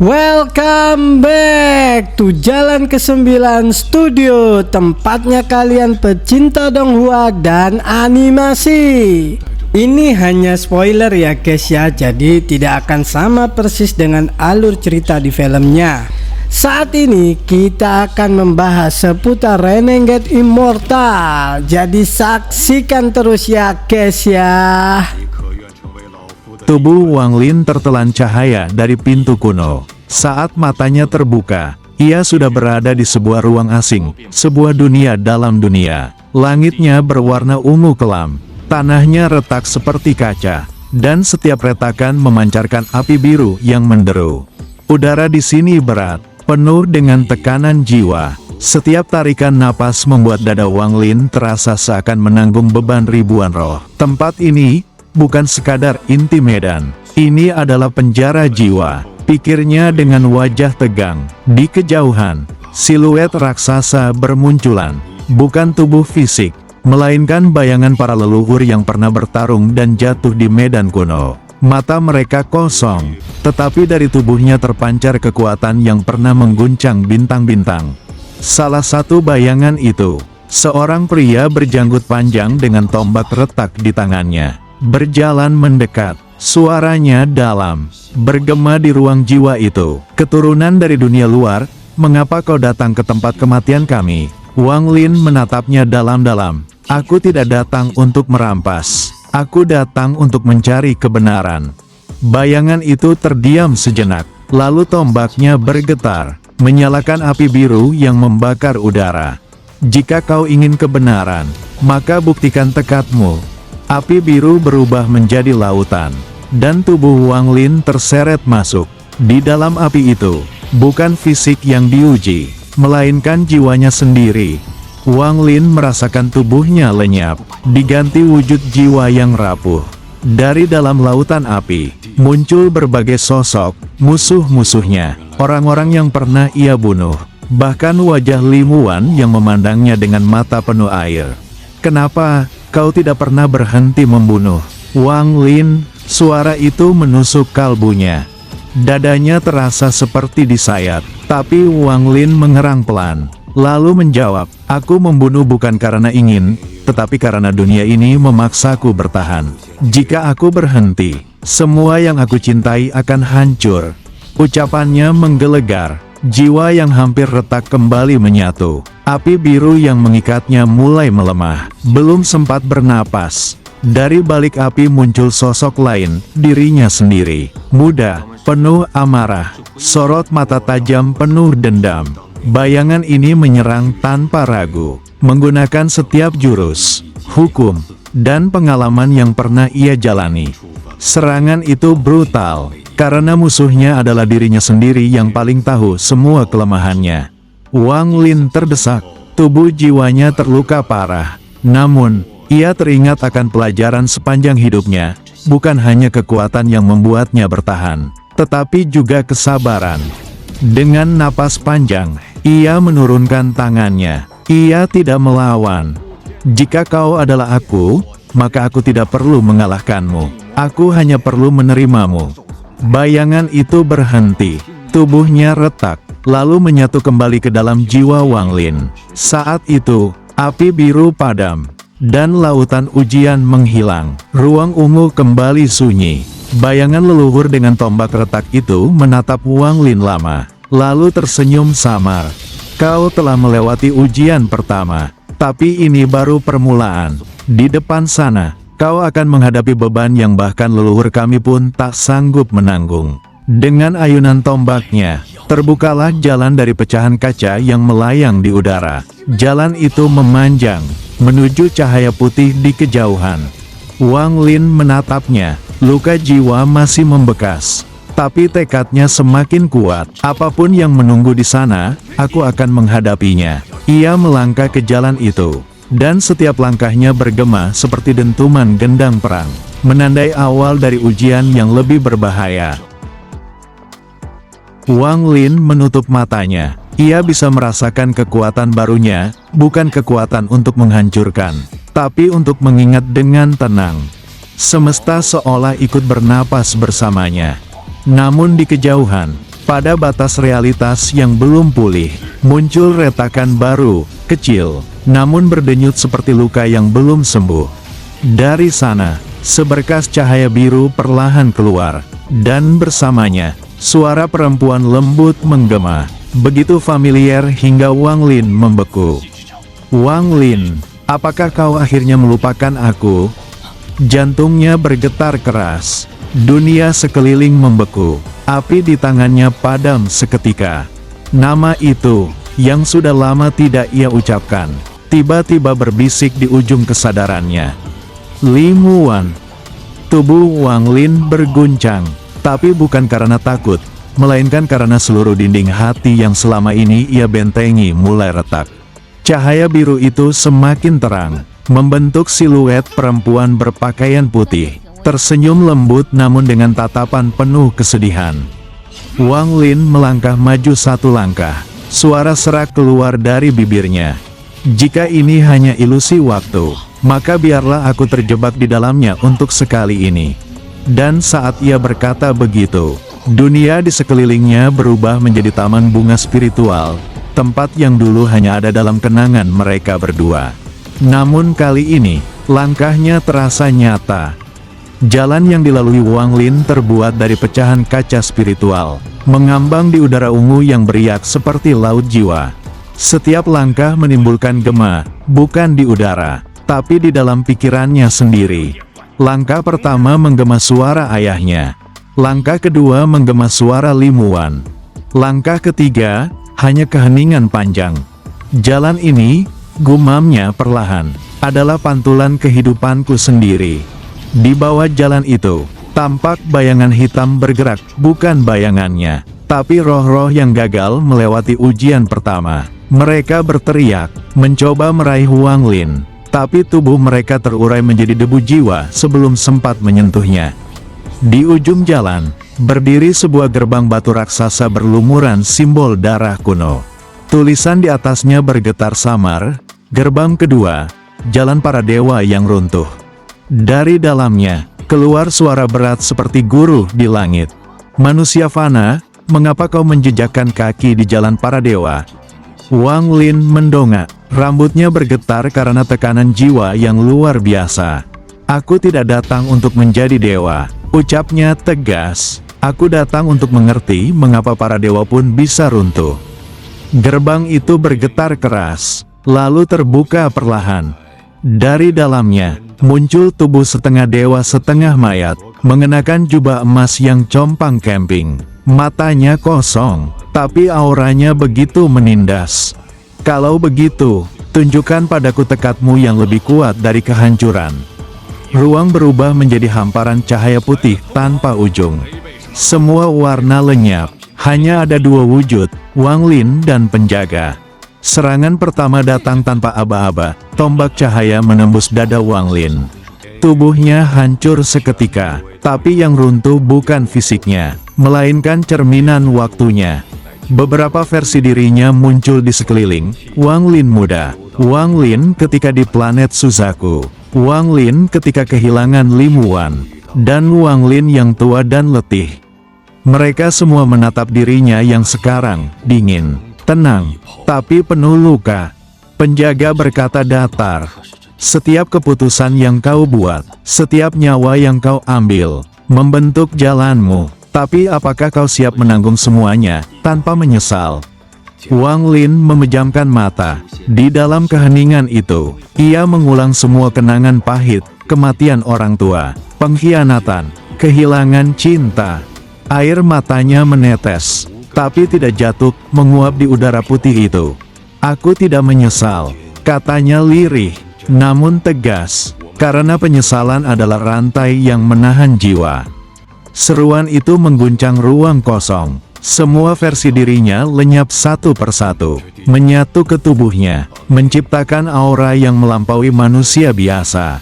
Welcome back to Jalan ke-9 Studio, tempatnya kalian pecinta donghua dan animasi. Ini hanya spoiler ya guys ya, jadi tidak akan sama persis dengan alur cerita di filmnya. Saat ini kita akan membahas seputar Renegade Immortal, jadi saksikan terus ya guys ya. Tubuh Wang Lin tertelan cahaya dari pintu kuno. Saat matanya terbuka, ia sudah berada di sebuah ruang asing, sebuah dunia dalam dunia. Langitnya berwarna ungu kelam, tanahnya retak seperti kaca, dan setiap retakan memancarkan api biru yang menderu. Udara di sini berat, penuh dengan tekanan jiwa. Setiap tarikan napas membuat dada Wang Lin terasa seakan menanggung beban ribuan roh. Tempat ini bukan sekadar inti medan, ini adalah penjara jiwa, pikirnya dengan wajah tegang. Di kejauhan, siluet raksasa bermunculan, bukan tubuh fisik, melainkan bayangan para leluhur yang pernah bertarung dan jatuh di medan kuno. Mata mereka kosong, tetapi dari tubuhnya terpancar kekuatan yang pernah mengguncang bintang-bintang. Salah satu bayangan itu, seorang pria berjanggut panjang dengan tombak retak di tangannya, berjalan mendekat. Suaranya dalam, bergema di ruang jiwa itu. Keturunan dari dunia luar, mengapa kau datang ke tempat kematian kami? Wang Lin menatapnya dalam-dalam. Aku tidak datang untuk merampas. Aku datang untuk mencari kebenaran. Bayangan itu terdiam sejenak, lalu tombaknya bergetar, menyalakan api biru yang membakar udara. Jika kau ingin kebenaran, maka buktikan tekadmu. Api biru berubah menjadi lautan, dan tubuh Wang Lin terseret masuk. Di dalam api itu, bukan fisik yang diuji, melainkan jiwanya sendiri. Wang Lin merasakan tubuhnya lenyap, diganti wujud jiwa yang rapuh. Dari dalam lautan api, muncul berbagai sosok, musuh-musuhnya, orang-orang yang pernah ia bunuh. Bahkan wajah Li Muan yang memandangnya dengan mata penuh air. Kenapa kau tidak pernah berhenti membunuh? Wang Lin, suara itu menusuk kalbunya. Dadanya terasa seperti disayat, tapi Wang Lin mengerang pelan, lalu menjawab, aku membunuh bukan karena ingin, tetapi karena dunia ini memaksaku bertahan. Jika aku berhenti, semua yang aku cintai akan hancur. Ucapannya menggelegar, jiwa yang hampir retak kembali menyatu. Api biru yang mengikatnya mulai melemah. Belum sempat bernapas, dari balik api muncul sosok lain, dirinya sendiri. Muda, penuh amarah, sorot mata tajam penuh dendam. Bayangan ini menyerang tanpa ragu, menggunakan setiap jurus, hukum, dan pengalaman yang pernah ia jalani. Serangan itu brutal, karena musuhnya adalah dirinya sendiri yang paling tahu semua kelemahannya. Wang Lin terdesak, tubuh jiwanya terluka parah. Namun, ia teringat akan pelajaran sepanjang hidupnya, bukan hanya kekuatan yang membuatnya bertahan, tetapi juga kesabaran. Dengan napas panjang, ia menurunkan tangannya. Ia tidak melawan. Jika kau adalah aku, maka aku tidak perlu mengalahkanmu. Aku hanya perlu menerimamu. Bayangan itu berhenti, tubuhnya retak, lalu menyatu kembali ke dalam jiwa Wang Lin. Saat itu, api biru padam, dan lautan ujian menghilang. Ruang ungu kembali sunyi. Bayangan leluhur dengan tombak retak itu menatap Wang Lin lama, lalu tersenyum samar. Kau telah melewati ujian pertama, tapi ini baru permulaan. Di depan sana, kau akan menghadapi beban yang bahkan leluhur kami pun tak sanggup menanggung. Dengan ayunan tombaknya, terbukalah jalan dari pecahan kaca yang melayang di udara. Jalan itu memanjang, menuju cahaya putih di kejauhan. Wang Lin menatapnya, luka jiwa masih membekas. Tapi tekadnya semakin kuat. Apapun yang menunggu di sana, aku akan menghadapinya. Ia melangkah ke jalan itu, dan setiap langkahnya bergema seperti dentuman gendang perang, menandai awal dari ujian yang lebih berbahaya. Wang Lin menutup matanya. Ia bisa merasakan kekuatan barunya, bukan kekuatan untuk menghancurkan, tapi untuk mengingat dengan tenang. Semesta seolah ikut bernapas bersamanya. Namun di kejauhan, Pada batas realitas yang belum pulih, muncul retakan baru, kecil, namun berdenyut seperti luka yang belum sembuh. Dari sana, seberkas cahaya biru perlahan keluar, dan bersamanya, suara perempuan lembut menggema, begitu familiar hingga Wang Lin membeku. Wang Lin, apakah kau akhirnya melupakan aku? Jantungnya bergetar keras. Dunia sekeliling membeku, api di tangannya padam seketika. Nama itu, yang sudah lama tidak ia ucapkan, tiba-tiba berbisik di ujung kesadarannya. Li Muwan. Tubuh Wang Lin berguncang, tapi bukan karena takut, melainkan karena seluruh dinding hati yang selama ini ia bentengi mulai retak. Cahaya biru itu semakin terang, membentuk siluet perempuan berpakaian putih. Tersenyum lembut namun dengan tatapan penuh kesedihan. Wang Lin melangkah maju satu langkah. Suara serak keluar dari bibirnya. Jika ini hanya ilusi waktu, maka biarlah aku terjebak di dalamnya untuk sekali ini. Dan saat ia berkata begitu, dunia di sekelilingnya berubah menjadi taman bunga spiritual, tempat yang dulu hanya ada dalam kenangan mereka berdua. Namun kali ini, langkahnya terasa nyata. Jalan yang dilalui Wang Lin terbuat dari pecahan kaca spiritual, mengambang di udara ungu yang beriak seperti laut jiwa. Setiap langkah menimbulkan gema, bukan di udara, tapi di dalam pikirannya sendiri. Langkah pertama menggema suara ayahnya. Langkah kedua menggema suara Li Muwan. Langkah ketiga, hanya keheningan panjang. Jalan ini, gumamnya perlahan, adalah pantulan kehidupanku sendiri. Di bawah jalan itu, tampak bayangan hitam bergerak, bukan bayangannya, tapi roh-roh yang gagal melewati ujian pertama. Mereka berteriak, mencoba meraih Wang Lin, tapi tubuh mereka terurai menjadi debu jiwa sebelum sempat menyentuhnya. Di ujung jalan, berdiri sebuah gerbang batu raksasa berlumuran simbol darah kuno. Tulisan di atasnya bergetar samar, gerbang kedua, jalan para dewa yang runtuh. Dari dalamnya, keluar suara berat seperti guruh di langit. Manusia fana, mengapa kau menjejakkan kaki di jalan para dewa? Wang Lin mendongak, rambutnya bergetar karena tekanan jiwa yang luar biasa. Aku tidak datang untuk menjadi dewa, ucapnya tegas. Aku datang untuk mengerti mengapa para dewa pun bisa runtuh. Gerbang itu bergetar keras, lalu terbuka perlahan. Dari dalamnya, muncul tubuh setengah dewa setengah mayat, mengenakan jubah emas yang compang camping. Matanya kosong, tapi auranya begitu menindas. Kalau begitu, tunjukkan padaku tekadmu yang lebih kuat dari kehancuran. Ruang berubah menjadi hamparan cahaya putih tanpa ujung. Semua warna lenyap, hanya ada dua wujud, Wang Lin dan penjaga. Serangan pertama datang tanpa aba-aba, tombak cahaya menembus dada Wang Lin. Tubuhnya hancur seketika, tapi yang runtuh bukan fisiknya, melainkan cerminan waktunya. Beberapa versi dirinya muncul di sekeliling, Wang Lin muda, Wang Lin ketika di planet Suzaku, Wang Lin ketika kehilangan Li Muwan, dan Wang Lin yang tua dan letih. Mereka semua menatap dirinya yang sekarang dingin, tenang, tapi penuh luka. Penjaga berkata datar, setiap keputusan yang kau buat, setiap nyawa yang kau ambil, membentuk jalanmu. Tapi apakah kau siap menanggung semuanya, tanpa menyesal? Wang Lin memejamkan mata. Di dalam keheningan itu, ia mengulang semua kenangan pahit, kematian orang tua, pengkhianatan, kehilangan cinta. Air matanya menetes, tapi tidak jatuh, menguap di udara putih itu. Aku tidak menyesal, katanya lirih, namun tegas, karena penyesalan adalah rantai yang menahan jiwa. Seruan itu mengguncang ruang kosong. Semua versi dirinya lenyap satu persatu, menyatu ke tubuhnya, menciptakan aura yang melampaui manusia biasa.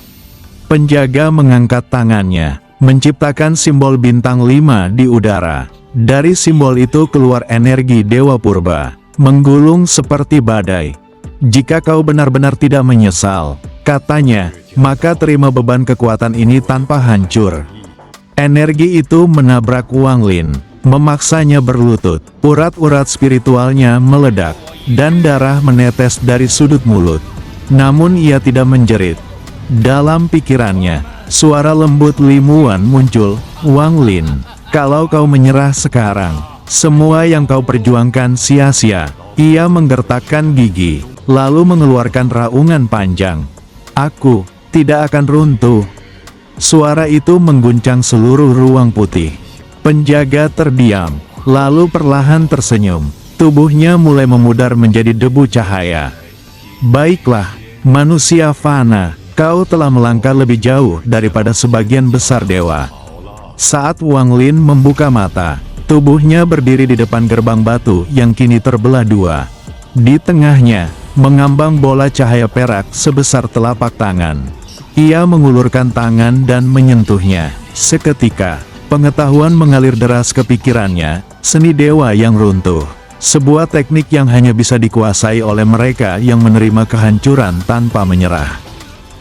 Penjaga mengangkat tangannya, menciptakan simbol bintang 5 di udara. Dari simbol itu keluar energi Dewa Purba, menggulung seperti badai. Jika kau benar-benar tidak menyesal, katanya, maka terima beban kekuatan ini tanpa hancur. Energi itu menabrak Wang Lin, memaksanya berlutut. Urat-urat spiritualnya meledak, dan darah menetes dari sudut mulut. Namun ia tidak menjerit. Dalam pikirannya, suara lembut Limuan muncul. Wang Lin, kalau kau menyerah sekarang, semua yang kau perjuangkan sia-sia. Ia menggertakkan gigi, lalu mengeluarkan raungan panjang. Aku tidak akan runtuh. Suara itu mengguncang seluruh ruang putih. Penjaga terdiam, lalu perlahan tersenyum. Tubuhnya mulai memudar menjadi debu cahaya. Baiklah, manusia fana, kau telah melangkah lebih jauh daripada sebagian besar dewa. Saat Wang Lin membuka mata, tubuhnya berdiri di depan gerbang batu yang kini terbelah dua. Di tengahnya, mengambang bola cahaya perak sebesar telapak tangan. Ia mengulurkan tangan dan menyentuhnya. Seketika, pengetahuan mengalir deras ke pikirannya, seni dewa yang runtuh. Sebuah teknik yang hanya bisa dikuasai oleh mereka yang menerima kehancuran tanpa menyerah.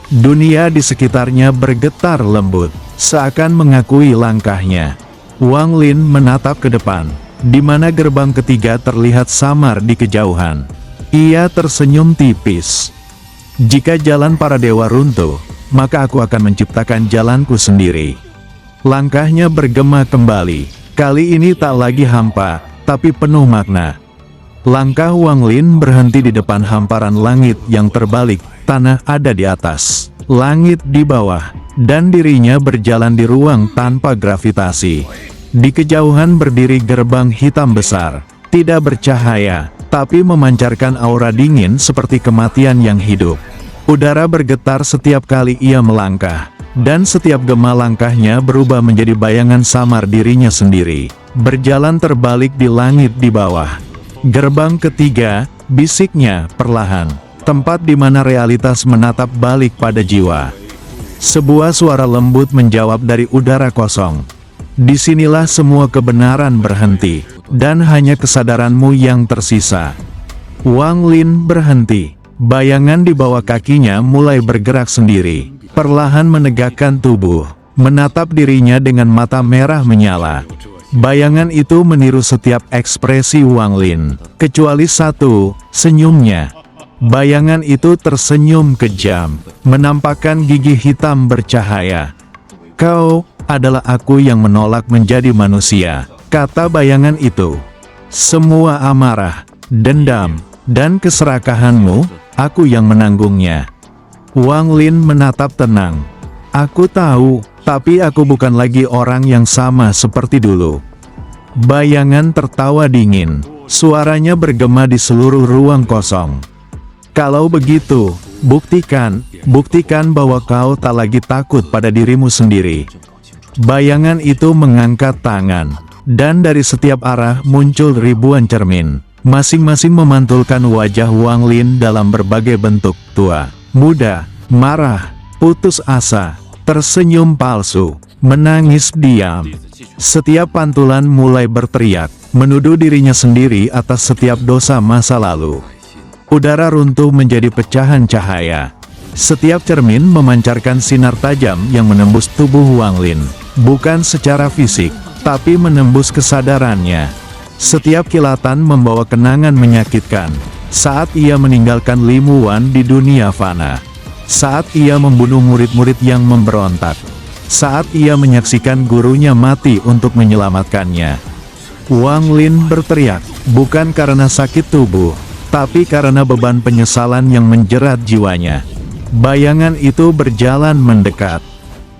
Dunia di sekitarnya bergetar lembut, seakan mengakui langkahnya. Wang Lin menatap ke depan, di mana gerbang ketiga terlihat samar di kejauhan. Ia tersenyum tipis. Jika jalan para dewa runtuh, maka aku akan menciptakan jalanku sendiri. Langkahnya bergema kembali, kali ini tak lagi hampa, tapi penuh makna. Langkah Wang Lin berhenti di depan hamparan langit yang terbalik, tanah ada di atas, langit di bawah, dan dirinya berjalan di ruang tanpa gravitasi. Di kejauhan berdiri gerbang hitam besar, tidak bercahaya, tapi memancarkan aura dingin seperti kematian yang hidup. Udara bergetar setiap kali ia melangkah, dan setiap gema langkahnya berubah menjadi bayangan samar dirinya sendiri, berjalan terbalik di langit di bawah. Gerbang ketiga, bisiknya perlahan, tempat di mana realitas menatap balik pada jiwa. Sebuah suara lembut menjawab dari udara kosong. Disinilah semua kebenaran berhenti, dan hanya kesadaranmu yang tersisa. Wang Lin berhenti. Bayangan di bawah kakinya mulai bergerak sendiri, perlahan menegakkan tubuh, menatap dirinya dengan mata merah menyala. Bayangan itu meniru setiap ekspresi Wang Lin, kecuali satu, senyumnya. Bayangan itu tersenyum kejam, menampakkan gigi hitam bercahaya. Kau adalah aku yang menolak menjadi manusia, kata bayangan itu. Semua amarah, dendam, dan keserakahanmu, aku yang menanggungnya. Wang Lin menatap tenang. Aku tahu, tapi aku bukan lagi orang yang sama seperti dulu. Bayangan tertawa dingin, suaranya bergema di seluruh ruang kosong. Kalau begitu, buktikan bahwa kau tak lagi takut pada dirimu sendiri. Bayangan itu mengangkat tangan, dan dari setiap arah muncul ribuan cermin. Masing-masing memantulkan wajah Wang Lin dalam berbagai bentuk, tua, muda, marah, putus asa, tersenyum palsu, menangis diam. Setiap pantulan mulai berteriak, menuduh dirinya sendiri atas setiap dosa masa lalu. Udara runtuh menjadi pecahan cahaya. Setiap cermin memancarkan sinar tajam yang menembus tubuh Wang Lin, bukan secara fisik, tapi menembus kesadarannya. Setiap kilatan membawa kenangan menyakitkan, saat ia meninggalkan Limuan di dunia fana. Saat ia membunuh murid-murid yang memberontak. Saat ia menyaksikan gurunya mati untuk menyelamatkannya. Wang Lin berteriak, bukan karena sakit tubuh, tapi karena beban penyesalan yang menjerat jiwanya. Bayangan itu berjalan mendekat.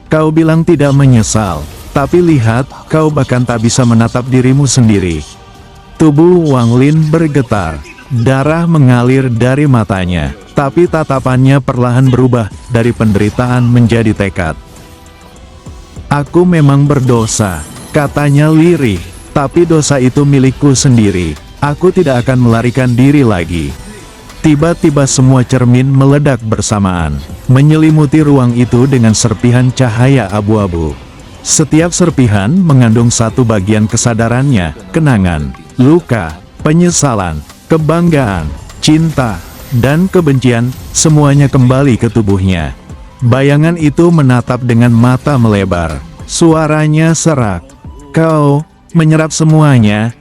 Kau bilang tidak menyesal, tapi lihat, kau bahkan tak bisa menatap dirimu sendiri. Tubuh Wang Lin bergetar, darah mengalir dari matanya, tapi tatapannya perlahan berubah dari penderitaan menjadi tekad. Aku memang berdosa, katanya lirih, tapi dosa itu milikku sendiri. Aku tidak akan melarikan diri lagi. Tiba-tiba semua cermin meledak bersamaan, menyelimuti ruang itu dengan serpihan cahaya abu-abu. Setiap serpihan mengandung satu bagian kesadarannya, kenangan, luka, penyesalan, kebanggaan, cinta, dan kebencian, semuanya kembali ke tubuhnya. Bayangan itu menatap dengan mata melebar. Suaranya serak. Kau menyerap semuanya.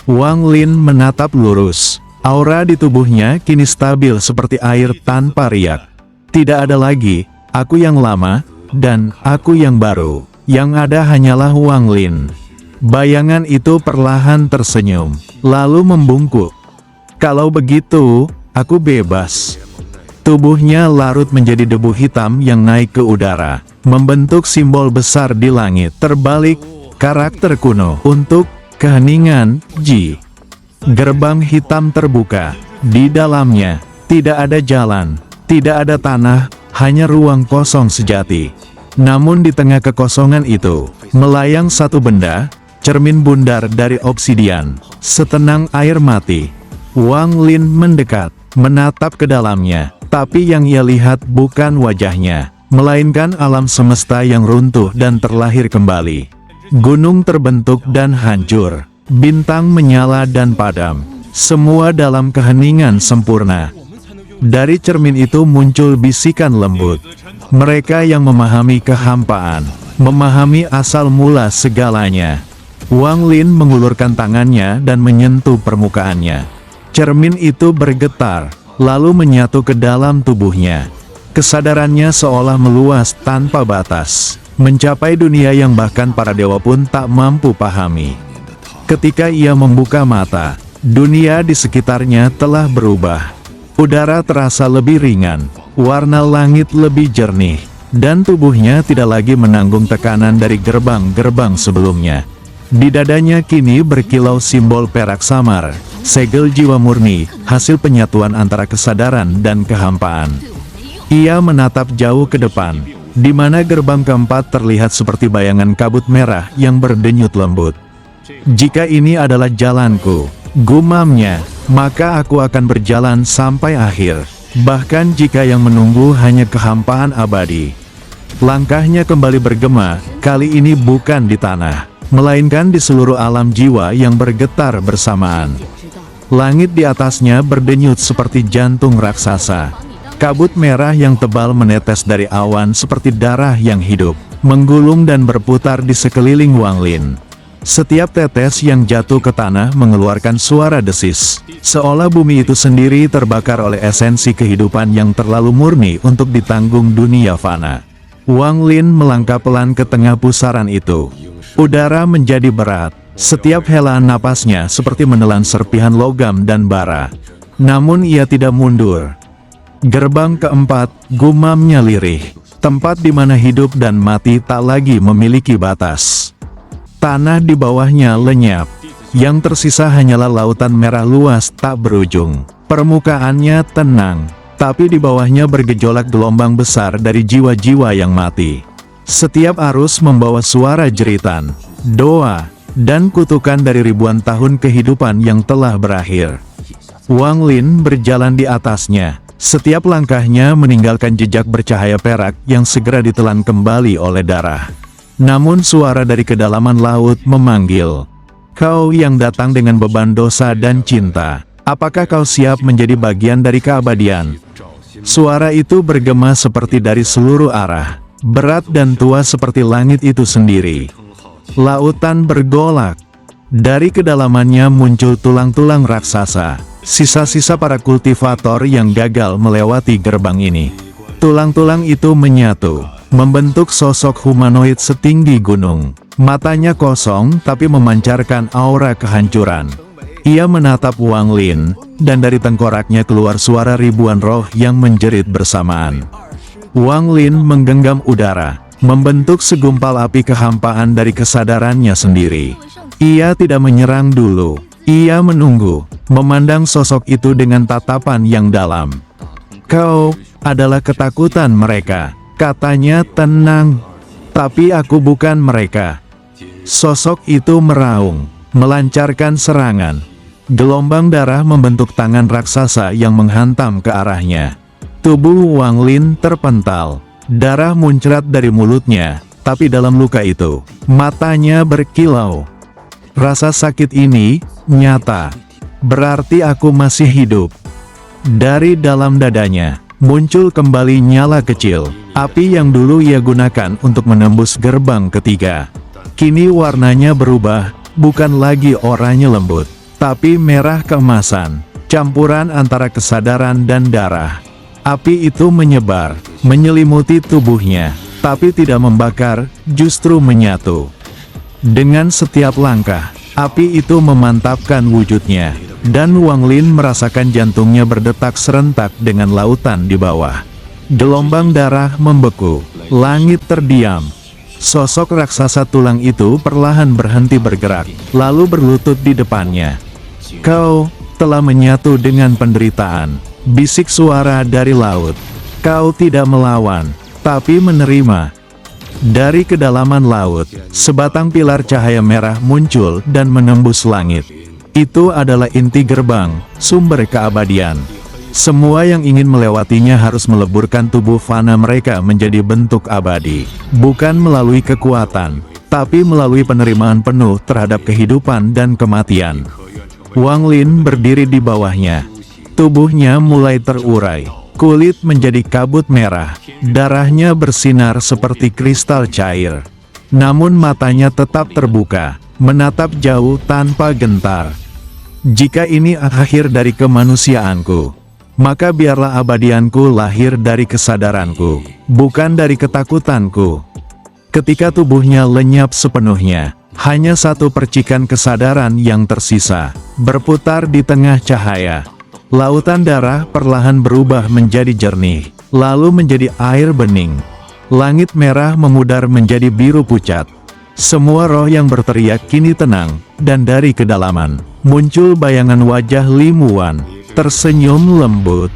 Wang Lin menatap lurus. Aura di tubuhnya kini stabil seperti air tanpa riak. Tidak ada lagi, aku yang lama, dan aku yang baru. Yang ada hanyalah Wang Lin. Bayangan itu perlahan tersenyum, lalu membungkuk. Kalau begitu, aku bebas. Tubuhnya larut menjadi debu hitam yang naik ke udara, membentuk simbol besar di langit. Terbalik, karakter kuno untuk keheningan, Ji. Gerbang hitam terbuka. Di dalamnya, tidak ada jalan, tidak ada tanah, hanya ruang kosong sejati. Namun di tengah kekosongan itu, melayang satu benda, cermin bundar dari obsidian, setenang air mati. Wang Lin mendekat, menatap ke dalamnya, tapi yang ia lihat bukan wajahnya, melainkan alam semesta yang runtuh dan terlahir kembali. Gunung terbentuk dan hancur, bintang menyala dan padam, semua dalam keheningan sempurna. Dari cermin itu muncul bisikan lembut. Mereka yang memahami kehampaan, memahami asal mula segalanya. Wang Lin mengulurkan tangannya dan menyentuh permukaannya. Cermin itu bergetar, lalu menyatu ke dalam tubuhnya. Kesadarannya seolah meluas tanpa batas, mencapai dunia yang bahkan para dewa pun tak mampu pahami. Ketika ia membuka mata, dunia di sekitarnya telah berubah. Udara terasa lebih ringan, warna langit lebih jernih, dan tubuhnya tidak lagi menanggung tekanan dari gerbang-gerbang sebelumnya. Di dadanya kini berkilau simbol perak samar, segel jiwa murni, hasil penyatuan antara kesadaran dan kehampaan. Ia menatap jauh ke depan, di mana gerbang keempat terlihat seperti bayangan kabut merah yang berdenyut lembut. Jika ini adalah jalanku, gumamnya, maka aku akan berjalan sampai akhir. Bahkan jika yang menunggu hanya kehampaan abadi. Langkahnya kembali bergema, kali ini bukan di tanah, melainkan di seluruh alam jiwa yang bergetar bersamaan. Langit di atasnya berdenyut seperti jantung raksasa. Kabut merah yang tebal menetes dari awan seperti darah yang hidup, menggulung dan berputar di sekeliling Wang Lin. Setiap tetes yang jatuh ke tanah mengeluarkan suara desis, seolah bumi itu sendiri terbakar oleh esensi kehidupan yang terlalu murni untuk ditanggung dunia fana. Wang Lin melangkah pelan ke tengah pusaran itu. Udara menjadi berat, setiap helaan napasnya seperti menelan serpihan logam dan bara. Namun ia tidak mundur. Gerbang keempat, gumamnya lirih, tempat di mana hidup dan mati tak lagi memiliki batas. Tanah di bawahnya lenyap, yang tersisa hanyalah lautan merah luas tak berujung. Permukaannya tenang, tapi di bawahnya bergejolak gelombang besar dari jiwa-jiwa yang mati. Setiap arus membawa suara jeritan, doa, dan kutukan dari ribuan tahun kehidupan yang telah berakhir. Wang Lin berjalan di atasnya. Setiap langkahnya meninggalkan jejak bercahaya perak yang segera ditelan kembali oleh darah. Namun suara dari kedalaman laut memanggil, "Kau yang datang dengan beban dosa dan cinta, apakah kau siap menjadi bagian dari keabadian?" Suara itu bergema seperti dari seluruh arah, berat dan tua seperti langit itu sendiri. Lautan bergolak. Dari kedalamannya muncul tulang-tulang raksasa, sisa-sisa para kultivator yang gagal melewati gerbang ini. Tulang-tulang itu menyatu, membentuk sosok humanoid setinggi gunung. Matanya kosong tapi memancarkan aura kehancuran. Ia menatap Wang Lin, dan dari tengkoraknya keluar suara ribuan roh yang menjerit bersamaan. Wang Lin menggenggam udara, membentuk segumpal api kehampaan dari kesadarannya sendiri. Ia tidak menyerang dulu. Ia menunggu, memandang sosok itu dengan tatapan yang dalam. "Kau adalah ketakutan mereka," katanya tenang. "Tapi aku bukan mereka." Sosok itu meraung, melancarkan serangan. Gelombang darah membentuk tangan raksasa yang menghantam ke arahnya. Tubuh Wang Lin terpental. Darah muncrat dari mulutnya, tapi dalam luka itu, matanya berkilau. Rasa sakit ini nyata. Berarti aku masih hidup. Dari dalam dadanya muncul kembali nyala kecil, api yang dulu ia gunakan untuk menembus gerbang ketiga. Kini warnanya berubah, bukan lagi oranye lembut, tapi merah keemasan, campuran antara kesadaran dan darah. Api itu menyebar, menyelimuti tubuhnya, tapi tidak membakar, justru menyatu. Dengan setiap langkah, api itu memantapkan wujudnya, dan Wang Lin merasakan jantungnya berdetak serentak dengan lautan di bawah. Gelombang darah membeku, langit terdiam. Sosok raksasa tulang itu perlahan berhenti bergerak, lalu berlutut di depannya. "Kau telah menyatu dengan penderitaan," bisik suara dari laut. "Kau tidak melawan, tapi menerima." Dari kedalaman laut, sebatang pilar cahaya merah muncul dan menembus langit. Itu adalah inti gerbang, sumber keabadian. Semua yang ingin melewatinya harus meleburkan tubuh fana mereka menjadi bentuk abadi. Bukan melalui kekuatan, tapi melalui penerimaan penuh terhadap kehidupan dan kematian. Wang Lin berdiri di bawahnya. Tubuhnya mulai terurai. Kulit menjadi kabut merah. Darahnya bersinar seperti kristal cair. Namun matanya tetap terbuka, menatap jauh tanpa gentar. "Jika ini akhir dari kemanusiaanku, maka biarlah abadianku lahir dari kesadaranku, bukan dari ketakutanku." Ketika tubuhnya lenyap sepenuhnya, hanya satu percikan kesadaran yang tersisa, berputar di tengah cahaya. Lautan darah perlahan berubah menjadi jernih, lalu menjadi air bening. Langit merah memudar menjadi biru pucat. Semua roh yang berteriak kini tenang, dan dari kedalaman, muncul bayangan wajah Lim Wuan, tersenyum lembut.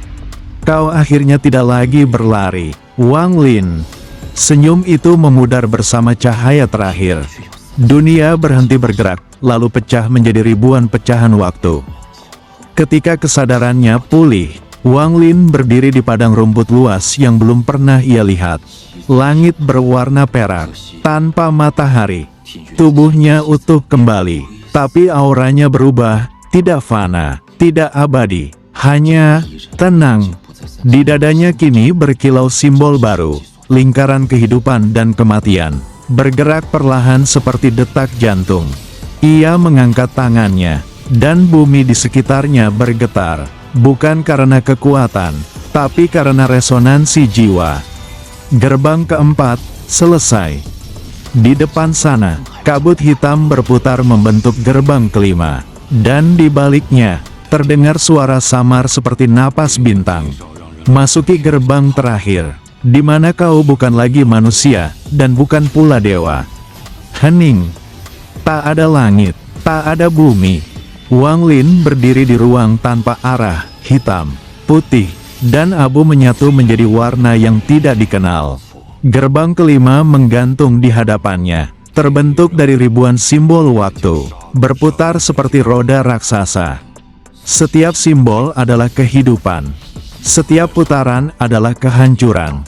"Kau akhirnya tidak lagi berlari, Wang Lin." Senyum itu memudar bersama cahaya terakhir. Dunia berhenti bergerak, lalu pecah menjadi ribuan pecahan waktu. Ketika kesadarannya pulih, Wang Lin berdiri di padang rumput luas yang belum pernah ia lihat. Langit berwarna perak, tanpa matahari. Tubuhnya utuh kembali, tapi auranya berubah, tidak fana, tidak abadi, hanya tenang. Di dadanya kini berkilau simbol baru, lingkaran kehidupan dan kematian, bergerak perlahan seperti detak jantung. Ia mengangkat tangannya, dan bumi di sekitarnya bergetar, bukan karena kekuatan, tapi karena resonansi jiwa. Gerbang keempat selesai. Di depan sana, kabut hitam berputar membentuk gerbang kelima, dan di baliknya, terdengar suara samar seperti napas bintang. "Masuki gerbang terakhir, di mana kau bukan lagi manusia, dan bukan pula dewa." Hening. Tak ada langit, tak ada bumi. Wang Lin berdiri di ruang tanpa arah, hitam, putih, dan abu menyatu menjadi warna yang tidak dikenal. Gerbang kelima menggantung di hadapannya, terbentuk dari ribuan simbol waktu, berputar seperti roda raksasa. Setiap simbol adalah kehidupan. Setiap putaran adalah kehancuran.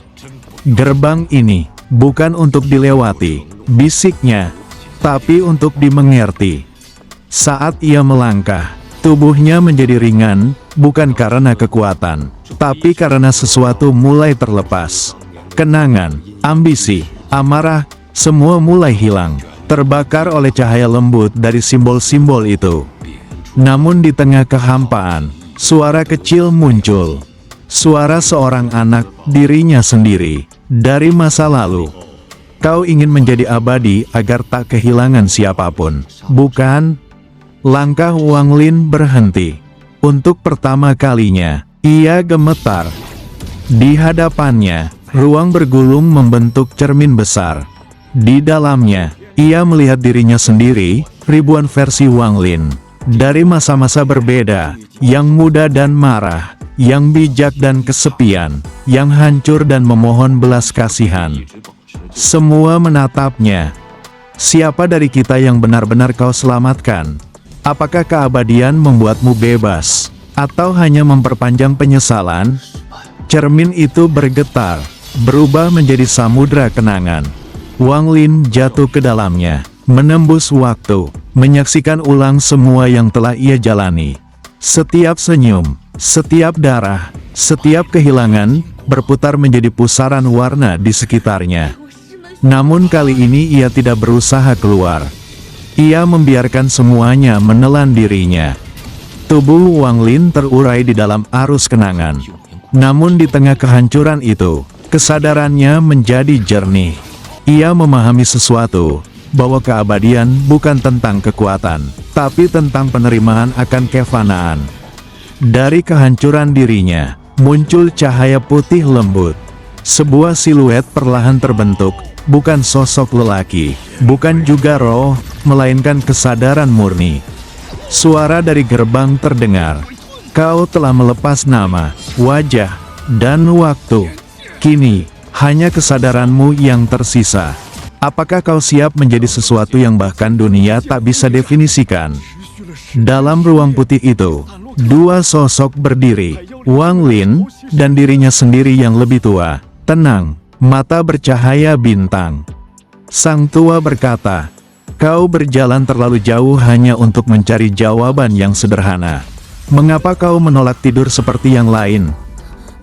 "Gerbang ini bukan untuk dilewati," bisiknya, "tapi untuk dimengerti." Saat ia melangkah, tubuhnya menjadi ringan, bukan karena kekuatan, tapi karena sesuatu mulai terlepas. Kenangan, ambisi, amarah, semua mulai hilang, terbakar oleh cahaya lembut dari simbol-simbol itu. Namun di tengah kehampaan, suara kecil muncul. Suara seorang anak, dirinya sendiri, dari masa lalu. "Kau ingin menjadi abadi agar tak kehilangan siapapun, bukan?" Langkah Wang Lin berhenti. Untuk pertama kalinya, ia gemetar. Di hadapannya, ruang bergulung membentuk cermin besar. Di dalamnya, ia melihat dirinya sendiri, ribuan versi Wang Lin. Dari masa-masa berbeda, yang muda dan marah, yang bijak dan kesepian, yang hancur dan memohon belas kasihan. Semua menatapnya. "Siapa dari kita yang benar-benar kau selamatkan? Apakah keabadian membuatmu bebas, atau hanya memperpanjang penyesalan?" Cermin itu bergetar, berubah menjadi samudra kenangan. Wang Lin jatuh ke dalamnya, menembus waktu, menyaksikan ulang semua yang telah ia jalani. Setiap senyum, setiap darah, setiap kehilangan, berputar menjadi pusaran warna di sekitarnya. Namun kali ini ia tidak berusaha keluar. Ia membiarkan semuanya menelan dirinya. Tubuh Wang Lin terurai di dalam arus kenangan. Namun di tengah kehancuran itu, kesadarannya menjadi jernih. Ia memahami sesuatu, bahwa keabadian bukan tentang kekuatan, tapi tentang penerimaan akan kefanaan. Dari kehancuran dirinya, muncul cahaya putih lembut. Sebuah siluet perlahan terbentuk, bukan sosok lelaki, bukan juga roh, melainkan kesadaran murni. Suara dari gerbang terdengar. Kau telah melepas nama, wajah, dan waktu. Kini, hanya kesadaranmu yang tersisa. Apakah kau siap menjadi sesuatu yang bahkan dunia tak bisa definisikan? Dalam ruang putih itu, dua sosok berdiri, Wang Lin, dan dirinya sendiri yang lebih tua, tenang, mata bercahaya bintang. Sang tua berkata, "Kau berjalan terlalu jauh hanya untuk mencari jawaban yang sederhana. Mengapa kau menolak tidur seperti yang lain?"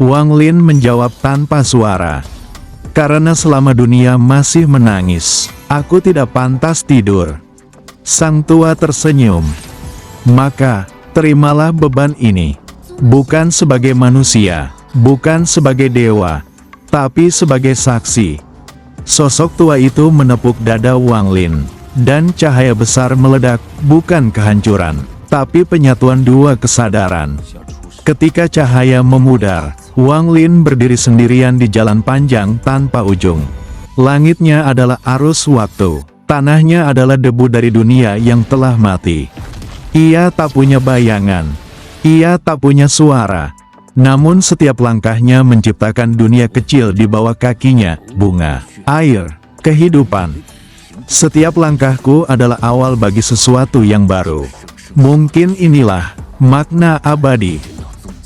Wang Lin menjawab tanpa suara, "Karena selama dunia masih menangis, aku tidak pantas tidur." Sang tua tersenyum, "Maka, terimalah beban ini. Bukan sebagai manusia, bukan sebagai dewa, tapi sebagai saksi." Sosok tua itu menepuk dada Wang Lin, dan cahaya besar meledak, bukan kehancuran, tapi penyatuan dua kesadaran. Ketika cahaya memudar, Wang Lin berdiri sendirian di jalan panjang tanpa ujung. Langitnya adalah arus waktu, tanahnya adalah debu dari dunia yang telah mati. Ia tak punya bayangan, ia tak punya suara, namun setiap langkahnya menciptakan dunia kecil di bawah kakinya, bunga, air, kehidupan. Setiap langkahku adalah awal bagi sesuatu yang baru. Mungkin inilah makna abadi.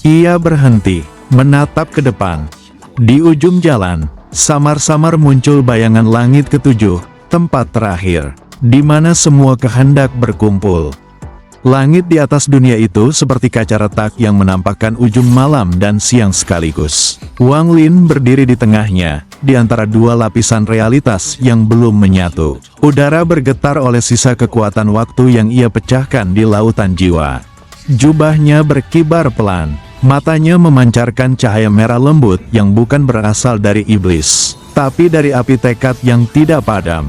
Ia berhenti, menatap ke depan. Di ujung jalan, samar-samar muncul bayangan langit ketujuh, tempat terakhir, di mana semua kehendak berkumpul. Langit di atas dunia itu seperti kaca retak yang menampakkan ujung malam dan siang sekaligus. Wang Lin berdiri di tengahnya, di antara dua lapisan realitas yang belum menyatu. Udara bergetar oleh sisa kekuatan waktu yang ia pecahkan di lautan jiwa. Jubahnya berkibar pelan, matanya memancarkan cahaya merah lembut yang bukan berasal dari iblis, tapi dari api tekad yang tidak padam.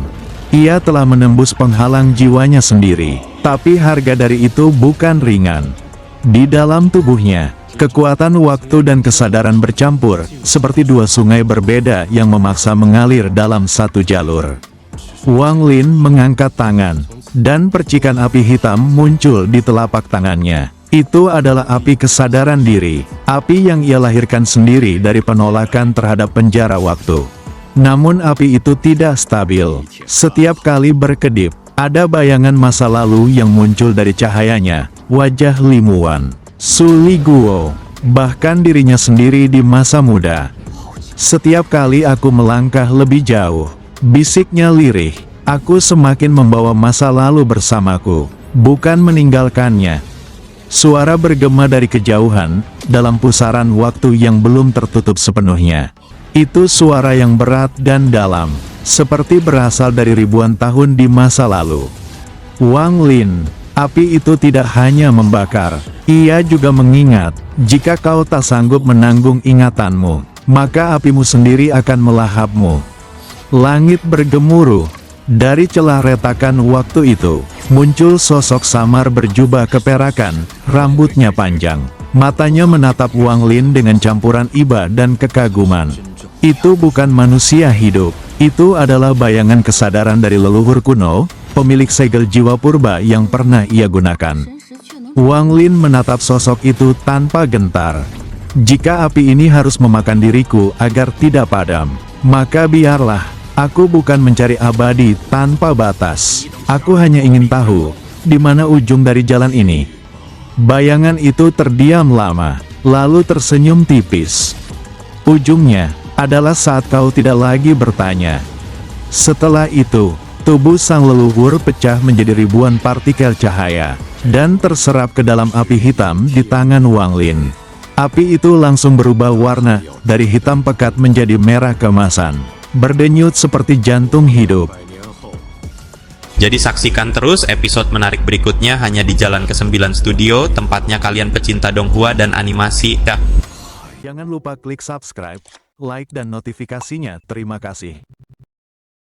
Ia telah menembus penghalang jiwanya sendiri, tapi harga dari itu bukan ringan. Di dalam tubuhnya, kekuatan waktu dan kesadaran bercampur, seperti dua sungai berbeda yang memaksa mengalir dalam satu jalur. Wang Lin mengangkat tangan, dan percikan api hitam muncul di telapak tangannya. Itu adalah api kesadaran diri, api yang ia lahirkan sendiri dari penolakan terhadap penjara waktu. Namun api itu tidak stabil. Setiap kali berkedip, ada bayangan masa lalu yang muncul dari cahayanya, wajah Limuan, Su Liguo, bahkan dirinya sendiri di masa muda. "Setiap kali aku melangkah lebih jauh," bisiknya lirih, "aku semakin membawa masa lalu bersamaku, bukan meninggalkannya." Suara bergema dari kejauhan, dalam pusaran waktu yang belum tertutup sepenuhnya. Itu suara yang berat dan dalam, seperti berasal dari ribuan tahun di masa lalu. "Wang Lin, api itu tidak hanya membakar, ia juga mengingat. Jika kau tak sanggup menanggung ingatanmu, maka apimu sendiri akan melahapmu." Langit bergemuruh. Dari celah retakan waktu itu, muncul sosok samar berjubah keperakan, rambutnya panjang. Matanya menatap Wang Lin dengan campuran iba dan kekaguman. Itu bukan manusia hidup, itu adalah bayangan kesadaran dari leluhur kuno, pemilik segel jiwa purba yang pernah ia gunakan. Wang Lin menatap sosok itu tanpa gentar. "Jika api ini harus memakan diriku agar tidak padam, maka biarlah. Aku bukan mencari abadi tanpa batas. Aku hanya ingin tahu, di mana ujung dari jalan ini." Bayangan itu terdiam lama, lalu tersenyum tipis. "Ujungnya adalah saat kau tidak lagi bertanya." Setelah itu, tubuh sang leluhur pecah menjadi ribuan partikel cahaya, dan terserap ke dalam api hitam di tangan Wang Lin. Api itu langsung berubah warna, dari hitam pekat menjadi merah keemasan, berdenyut seperti jantung hidup. Jadi saksikan terus episode menarik berikutnya hanya di Jalan ke-9 Studio, tempatnya kalian pecinta Donghua dan animasi. Dah. Jangan lupa klik subscribe, like dan notifikasinya. Terima kasih.